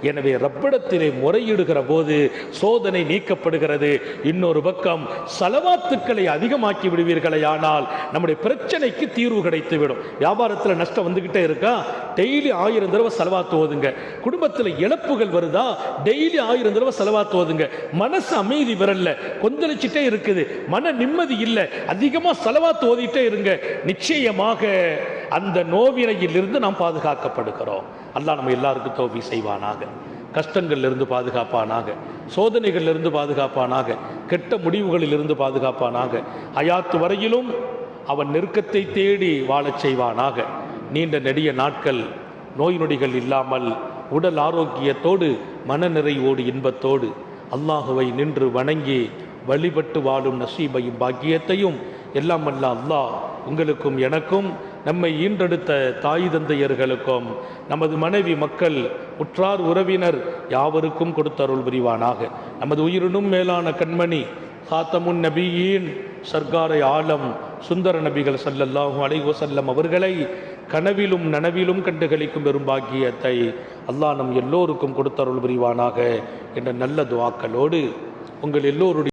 எனவே ரப்பிடத்திலே முறையிடுகிற போது சோதனை நீக்கப்படுகிறது. இன்னொரு பக்கம் சலவாத்துக்களை அதிகமாக்கி விடுவீர்களே ஆனால் நம்முடைய பிரச்சனைக்கு தீர்வு கிடைத்துவிடும். வியாபாரத்தில் நஷ்டம் வந்துகிட்டே இருக்கா, டெய்லி 1000 தடவை சலவாத்து ஓதுங்க. குடும்பத்தில் இழப்புகள் வருதா, டெய்லி 1000 தடவை சலவாத்து ஓதுங்க. மனசு அமைதி வரல, கொந்தளிச்சுட்டே இருக்குது, மன நிம்மதி இல்லை, அதிகமாக சலவாத்து ஓதிட்டே இருங்க. நிச்சயமாக அந்த நோவினையிலிருந்து நாம் பாதுகாக்கப்படுகிறோம். அல்லாஹ் நம்ம எல்லாருக்கும் தௌஃபீக் செய்வானாக. கஷ்டங்களிலிருந்து பாதுகாப்பானாக, சோதனைகளிலிருந்து பாதுகாப்பானாக, கெட்ட முடிவுகளிலிருந்து பாதுகாப்பானாக. ஹயாத்து வரையிலும் அவன் நெருக்கத்தை தேடி வாழச் செய்வானாக. நீண்ட நெடிய நாட்கள் நோய் நொடிகள் இல்லாமல் உடல் ஆரோக்கியத்தோடு மனநிறைவோடு இன்பத்தோடு அல்லாஹுவை நின்று வணங்கி வழிபட்டு வாழும் நசீபையும் பாக்கியத்தையும் எல்லாம் வல்ல அல்லாஹ் உங்களுக்கும் எனக்கும், நம்மை ஈன்றெடுத்த தாய் தந்தையர்களுக்கும், நமது மனைவி மக்கள் உற்றார் உறவினர் யாவருக்கும் கொடுத்தருள் புரிவானாக. நமது உயிரினும் மேலான கண்மணி காத்தமுன் நபியின் சர்க்காரை ஆலம் சுந்தர நபிகள் ஸல்லல்லாஹு அலைஹி வஸல்லம் அவர்களை கனவிலும் நனவிலும் கண்டுகளிக்கும் பெரும் பாக்கியத்தை அல்லாஹ் நம் எல்லோருக்கும் கொடுத்தருள் புரிவானாக என்ற நல்ல துஆக்களோடு உங்கள் எல்லோருடைய